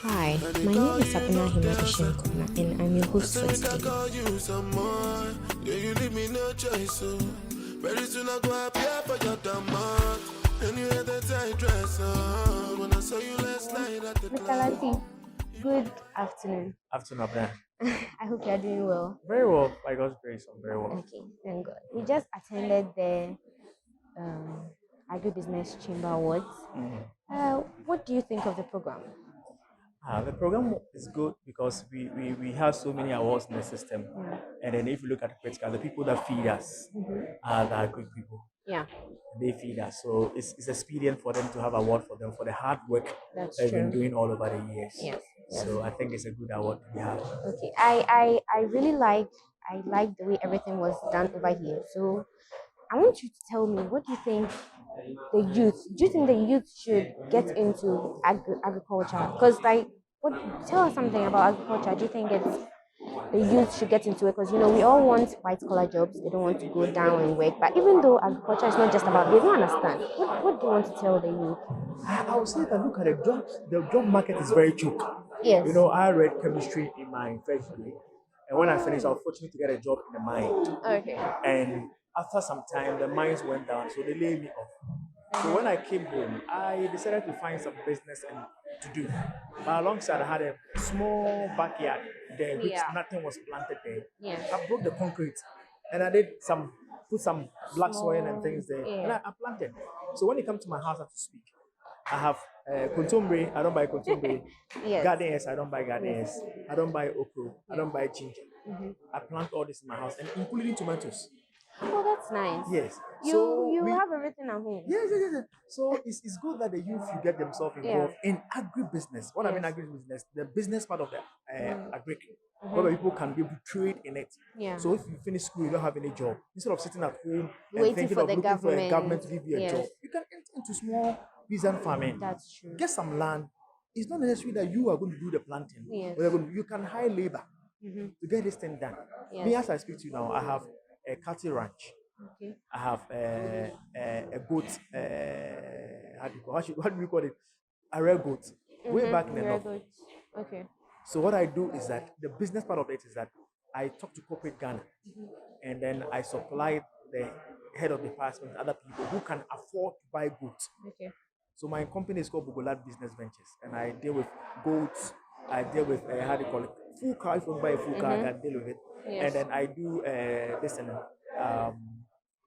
Hi, my name is Abena Himadishan Kona, and I'm your host for today. Very soon I go appear for your demand. And you had the tight dress on when I saw you last night at the Mr. Lati, good afternoon. Afternoon, Abner. I hope you're doing well. Very well, by God's grace, I'm very well. Okay, thank God. We just attended the Agribusiness Chamber Awards. What do you think of the program? The program is good because we have so many awards in the system. And then if you look at the critical, the people that feed us are the good people. Yeah. They feed us. So it's expedient for them to have award for them for the hard work they've been doing all over the years. Yes. So I think it's a good award to have. Okay. I really like the way everything was done over here. So I want you to tell me, what do you think the youth? Do you think the youth should get into agriculture? Because tell us something about agriculture. Do you think the youth should get into it? Because we all want white collar jobs. They don't want to go down and work. But even though agriculture is not just about, they don't understand. What do you want to tell the youth? I would say that look at the jobs. The job market is very choke. Yes. I read chemistry in my first grade, and when I finished, I was fortunate to get a job in the mine. Okay. And after some time, the mines went down, so they laid me off. So when I came home, I decided to find some business to do. But alongside, I had a small backyard there, which nothing was planted there. Yeah. I broke the concrete, and I put some black soil and things there, and I planted. So when you come to my house to speak, I have kontombre. I don't buy kontombre. Yes. Garden eggs, I don't buy garden eggs. I don't buy okra. I don't buy ginger. I plant all this in my house, and including tomatoes. Oh, that's nice. Yes. You have everything at home. Yes. So it's good that the youth should get themselves involved in agribusiness. What I mean agribusiness, the business part of the agri, where people can be able to trade in it. Yeah. So if you finish school, you don't have any job. Instead of sitting at home waiting and thinking for of the looking for a government. government to give you a job, you can enter into small peasant farming. That's true. Get some land. It's not necessary that you are going to do the planting. Yes. You can hire labor to get this thing done. Yes. Me, as I speak to you now, I have a cattle ranch. Okay. I have a goat. What do we call it? A rare goat. Way back in the north. Okay. So what I do is that the business part of it is that I talk to corporate Ghana, and then I supply the head of department, other people who can afford to buy goods. Okay. So my company is called Bugolat Business Ventures, and I deal with goats. I deal with how do you call it? Full car. If you want to buy a full car, I can deal with it. Yes. And then I do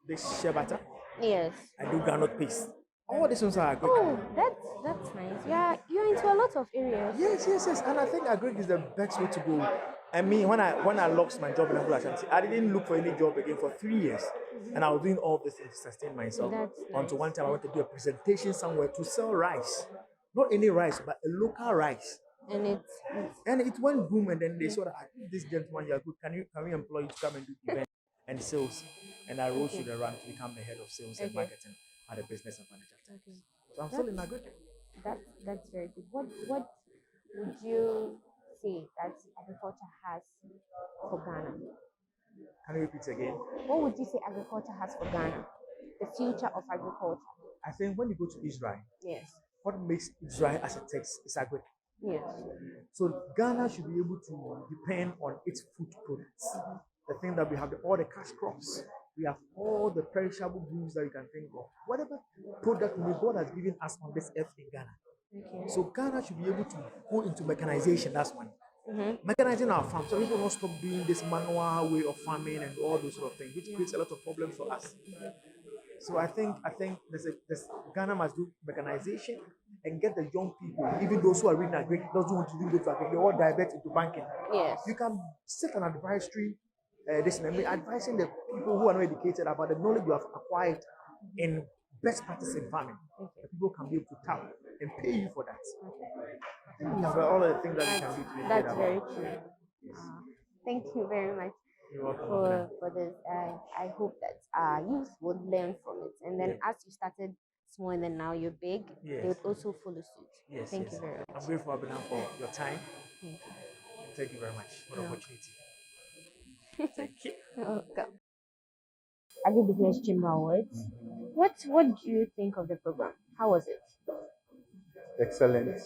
this shea butter. Yes. I do groundnut paste. All these ones are agric. Oh, that's nice. Yeah, you're into a lot of areas. Yes. And I think agric is the best way to go. I mean, when I lost my job in Angola, I didn't look for any job again for 3 years. And I was doing all this things to sustain myself. Until one time I went to do a presentation somewhere to sell rice. Not any rice, but a local rice. And it went boom, and then they saw that this gentleman, you are good. Can we employ you to come and do events and sales? And I rose to the rank to become the head of sales and marketing at the business of manager. Okay. So I'm still in agri. That's very good. What would you say that agriculture has for Ghana? Can you repeat again? What would you say agriculture has for Ghana? The future of agriculture. I think when you go to Israel, yes, what makes Israel as a text is agri. Yes. So Ghana should be able to depend on its food products. The thing that we have all the cash crops, we have all the perishable goods that you can think of. Whatever product God has given us on this earth in Ghana. Okay. So Ghana should be able to go into mechanization. That's one. Mechanizing our farm, so people don't stop doing this manual way of farming and all those sort of things, which creates a lot of problems for us. So I think Ghana must do mechanization and get the young people, even those who are reading agri, doesn't want to do agri, they all divert into banking. Yes. You can sit an advisory, advising the people who are not educated about the knowledge you have acquired in best practice in farming. Okay. The people can be able to tap and pay you for that. Okay. We have all the things that we can do to that's very true. Yes. Thank you very much for this. I hope that youth would learn from it. And then as you started small and then now you're big, they would also follow suit. Yes, Thank you very much. I'm grateful, Abena, for your time. Thank you. Thank you very much for the opportunity. Thank you. Okay. Agribusiness Chamber Awards. What do you think of the program? How was it? Excellent.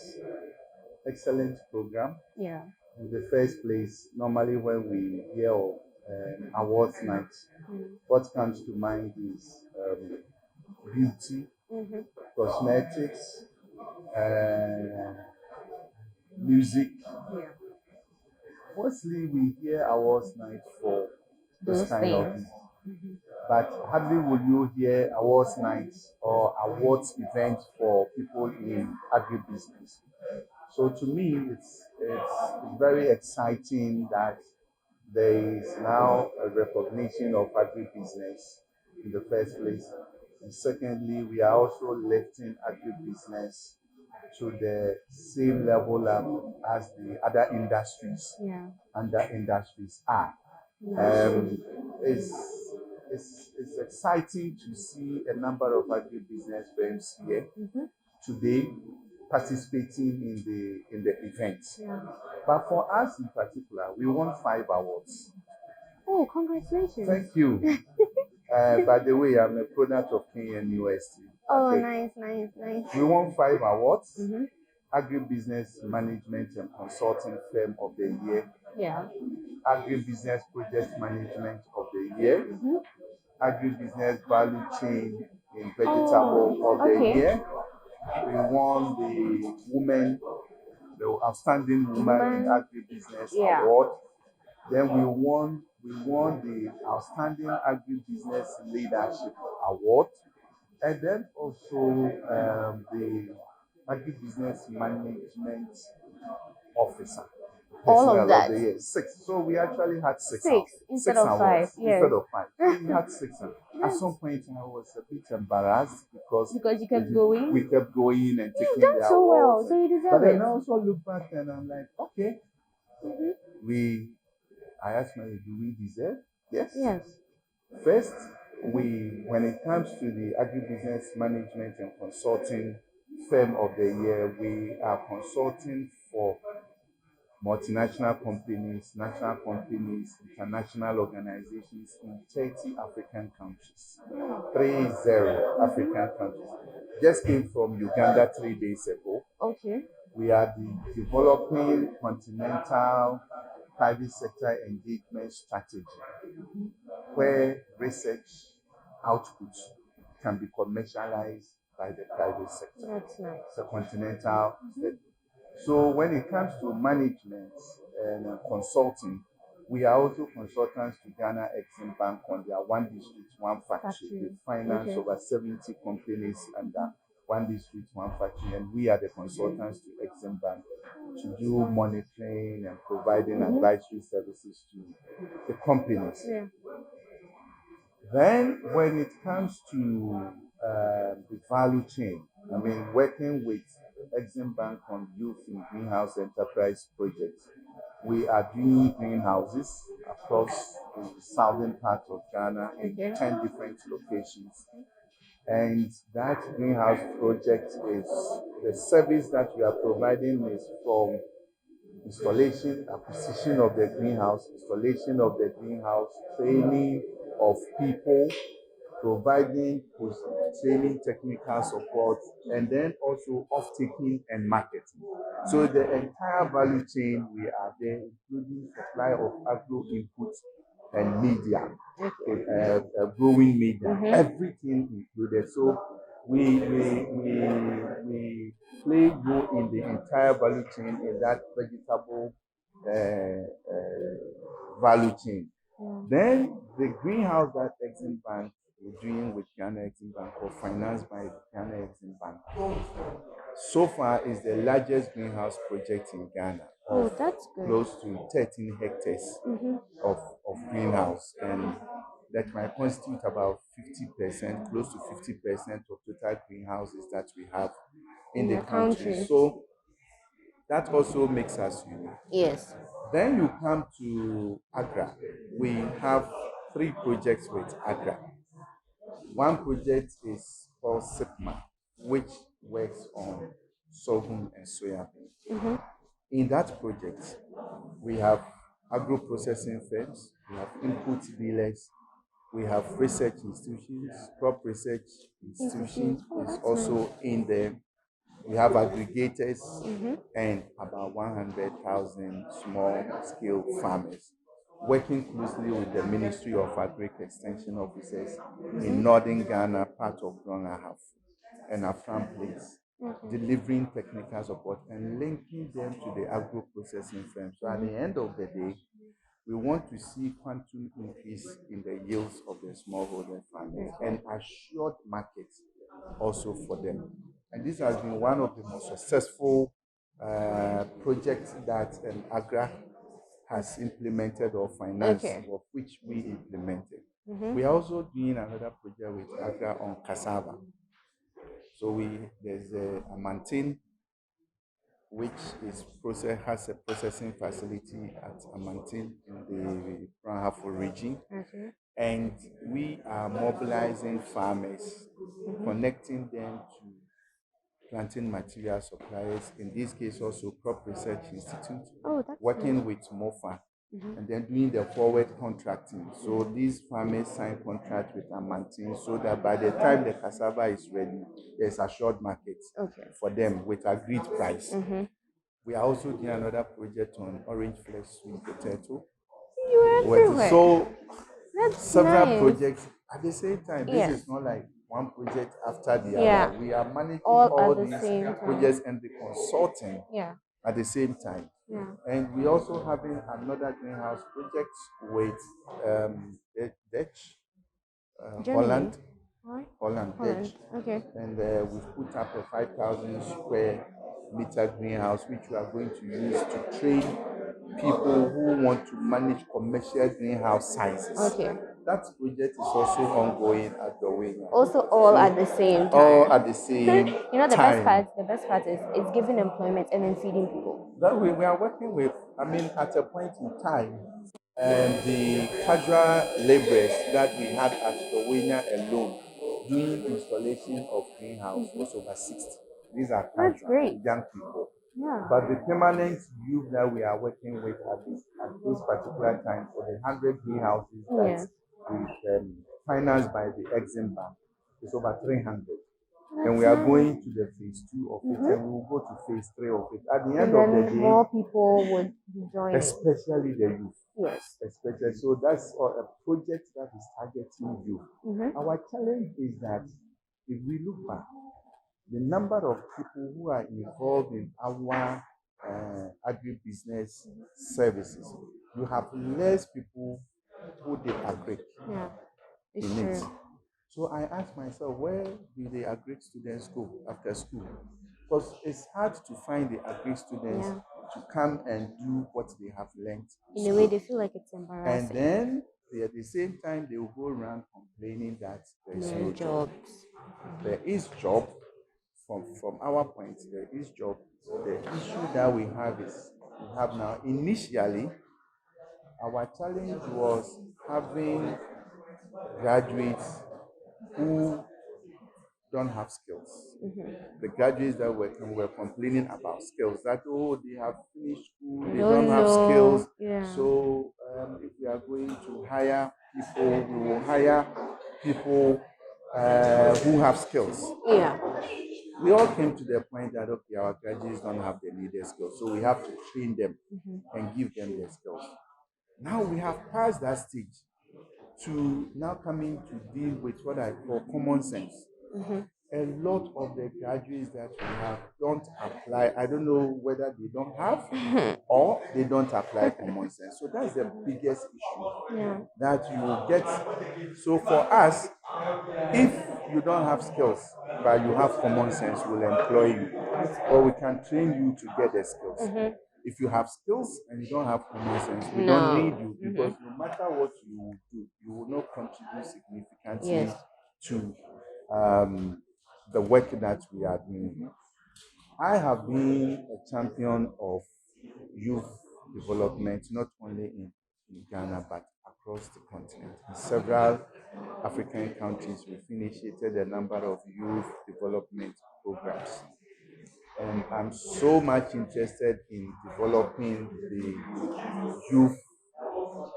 excellent program. Yeah. In the first place, normally when we hear of awards night, what comes to mind is beauty, Mm-hmm. cosmetics, uh, music. Yeah. Mostly we hear awards night for this Those kind of things. thing. But hardly would you hear awards nights or awards events for people in agribusiness. So to me, it's very exciting that there is now a recognition of agribusiness in the first place. And secondly, we are also lifting agribusiness to the same level as the other industries Yeah. and the industries are. That's Um, true. it's, it's exciting to see a number of agribusiness firms here Mm-hmm. today participating in the event. Yeah. But for us in particular, we won 5 awards. Oh, congratulations. Thank you. By the way, I'm a product of Kenyan University. Oh, nice, nice, nice. We won 5 awards. Mm-hmm. Agribusiness Management and Consulting Firm of the Year, Yeah. Agribusiness Project Management of the Year, Mm-hmm. Agribusiness Value Chain in Vegetable Oh, of the okay. Year. We won the Outstanding Woman in Woman. Agribusiness Yeah. Award. Then we won the Outstanding Agribusiness Leadership Award, and then also the Agribusiness Management Officer All of Personnel of that. the Year. 6. So we actually had Six instead six of five. awards Yes. instead of 5. So we had 6. At some point, I was a bit embarrassed because Because you kept going. we kept going and You've taking done the so well, awards. so you But deserve then it. I also look back and I'm like, okay, we. I asked my, do we deserve? Yes. Yes. First, when it comes to the agribusiness management and consulting firm of the year, we are consulting for multinational companies, national companies, international organizations in 30 African countries. 30 African countries. Just came from Uganda 3 days ago. Okay. We are developing continental private sector engagement strategy where research output can be commercialized by the private sector. That's nice. It's a continental study. So when it comes to management and consulting, we are also consultants to Ghana Exim Bank on their one district, one factory. They finance Okay. over 70 companies under one district, one factory, and we are the consultants to Exim Bank to do monitoring and providing advisory services to the companies. Yeah. Then, when it comes to the value chain, I mean, working with Exim Bank on youth in greenhouse enterprise projects, we are doing greenhouses across the southern part of Ghana in Okay. 10 different locations. And that greenhouse project is the service that we are providing is from installation, acquisition of the greenhouse, installation of the greenhouse, training of people, providing post-training technical support, and then also off-taking and marketing. So the entire value chain, we are there, including supply of agro inputs and media, growing media, everything included. So we play role in the entire value chain in that vegetable value chain. Then the greenhouse that Exim Bank is doing with Ghana Exim Bank or financed by Ghana Exim Bank so far is the largest greenhouse project in Ghana Oh, of that's good. close to 13 hectares of greenhouse, and that might constitute about 50%, close to 50% of total greenhouses that we have in the country. So that also makes us unique. Yes. Then you come to Agra. We have 3 projects with Agra. One project is called SIPMA, which works on sorghum and soybean. In that project, we have agro processing firms, we have input dealers, we have research institutions, crop research institution Oh, is that's also nice. in there. We have aggregators and about 100,000 small scale farmers working closely with the Ministry of Agric Extension officers in northern Ghana, part of Ghana and Afram Place, delivering technical support and linking them to the agro processing firms. So at the end of the day, we want to see quantum increase in the yields of the smallholder farmers and assured markets also for them. And this has been one of the most successful projects that Agra has implemented or financed, of which we implemented. We are also doing another project with Agra on cassava. So there's a mountain which has a processing facility at Amantin in the Franhafo region. And we are mobilizing farmers, connecting them to planting material suppliers, in this case also Crop Research Institute, working with MOFA, and then doing the forward contracting. So these farmers sign contracts with Amantin so that by the time the cassava is ready, there's a short market for them with agreed price. We are also doing another project on orange flesh sweet potato. So That's several nice. projects at the same time. This is not like one project after the other. We are managing all these projects and the consulting at the same time. And we also having another greenhouse project with Dutch, Holland, Dutch. And we've put up a 5,000 square meter greenhouse, which we are going to use to train people who want to manage commercial greenhouse sizes. That project is also ongoing at the way. Also, all at the same time. All at the same You know, the time. best part is it's giving employment and then feeding people. That way, we are working with, at a point in time, the casual laborers that we had at Rowena alone doing installation of greenhouse was over 60. These are casual, young people. But the permanent youth that we are working with at this particular time for the 100 greenhouses that we financed by the Exim Bank is over 300. And we are going to the phase 2 of it, and we will go to phase 3 of it. At the end of the day, more people would be joining, especially the youth. Especially, so that's a project that is targeting youth. Our challenge is that if we look back, the number of people who are involved in our agribusiness services, you have less people who they agree in it. So I asked myself, where do the agri students go after school? Because it's hard to find the agri students to come and do what they have learned. In a way, they feel like it's embarrassing. And then at the same time, they will go around complaining that there is no job. There is job. From our point, there is job. The issue that we have now. Initially, our challenge was having graduates who don't have skills. The graduates that were complaining about skills, that they have finished school, they don't have skills. So if we are going to hire people, we will hire people who have skills. We all came to the point that our graduates don't have the needed skills, so we have to train them and give them their skills. Now we have passed that stage to now coming to deal with what I call common sense. A lot of the graduates that we have don't apply. I don't know whether they don't have or they don't apply common sense. So that's the biggest issue that you will get. So for us, if you don't have skills but you have common sense, we'll employ you, or we can train you to get the skills. If you have skills and you don't have common sense, we don't need you, because no matter what you will do, you will not contribute significantly to the work that we are doing. I have been a champion of youth development, not only in Ghana, but across the continent. In several African countries, we've initiated a number of youth development programs. And I'm so much interested in developing the youth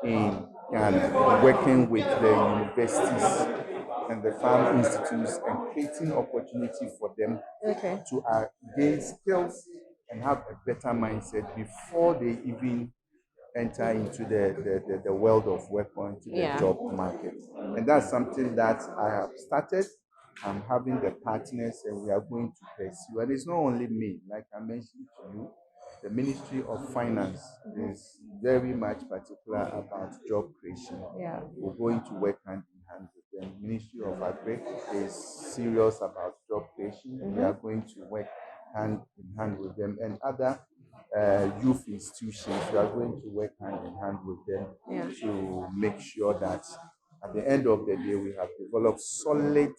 in Ghana, working with the universities and the farm institutes and creating opportunity for them Okay. to gain skills and have a better mindset before they even enter into the world of work or into the Yeah. job market. And that's something that I have started. I'm having the partners and we are going to pursue. And it's not only me, like I mentioned to you, the Ministry of Finance is very much particular about job creation. Yeah. We're going to work hand in hand with them. Ministry of Agri is serious about job creation. We are going to work hand in hand with them, and other youth institutions. We are going to work hand in hand with them to make sure that at the end of the day we have developed solid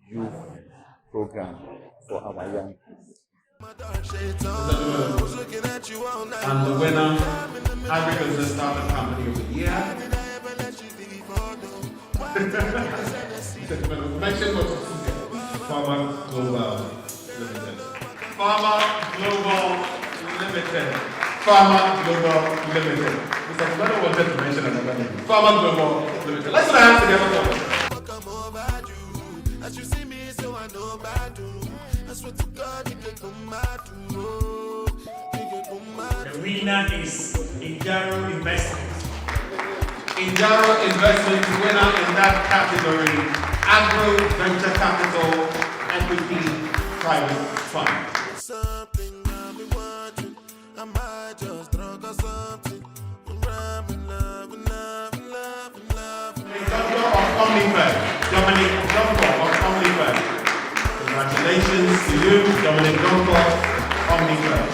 youth program for our young people. And the winner, Agribusiness Startup Company of the Year. Mention what Farmer Global Limited. Farmer Global Limited. Farmer Global Limited. Mr. Kumano wanted to mention another name. Farmer Global Limited. Let's put our hands together for it. As you see me, so I know bad. I swear to God, you can come mad. The winner is Injaro Investment. Injaro Investment winner in that category, Agro Venture Capital Equity Private Fund. Something I've been watching, I might just drunk or something. Doctor of Omnifed, Dominic Donko of Omnifed. Congratulations to you, Dominic Donko, Omnifed.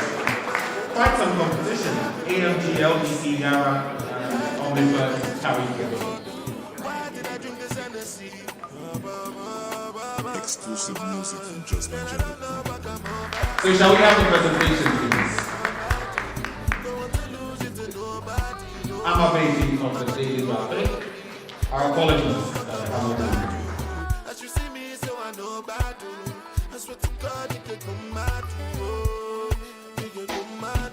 Quite some competition. AMG, LBC, Yara, and Omnifed carry together. Exclusive music from JustNigeria.com. So shall we have the presentation, please? I'm a baby of the Daily Matter. Our apologies. As you see me, so I know bad. I swear to God, you can come mad. You can come mad.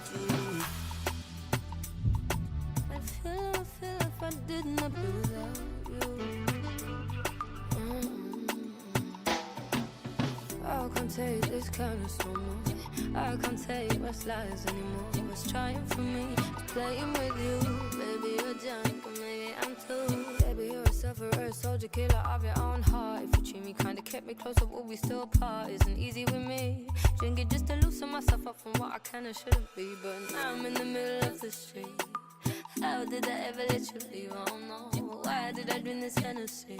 I feel if I did not without you. I can't take this kind of storm. I can't take my slides anymore. What's trying for me, it's playing with you. Maybe you're drunk, or maybe I'm too. Baby, you're a sufferer, a soldier, killer of your own heart. If you treat me kinda, kept me closer, will we still part? Isn't easy with me. Drink it just to loosen myself up from what I can and shouldn't be. But now I'm in the middle of the street. How did I ever let you leave? I don't know. Why did I drink this Hennessy?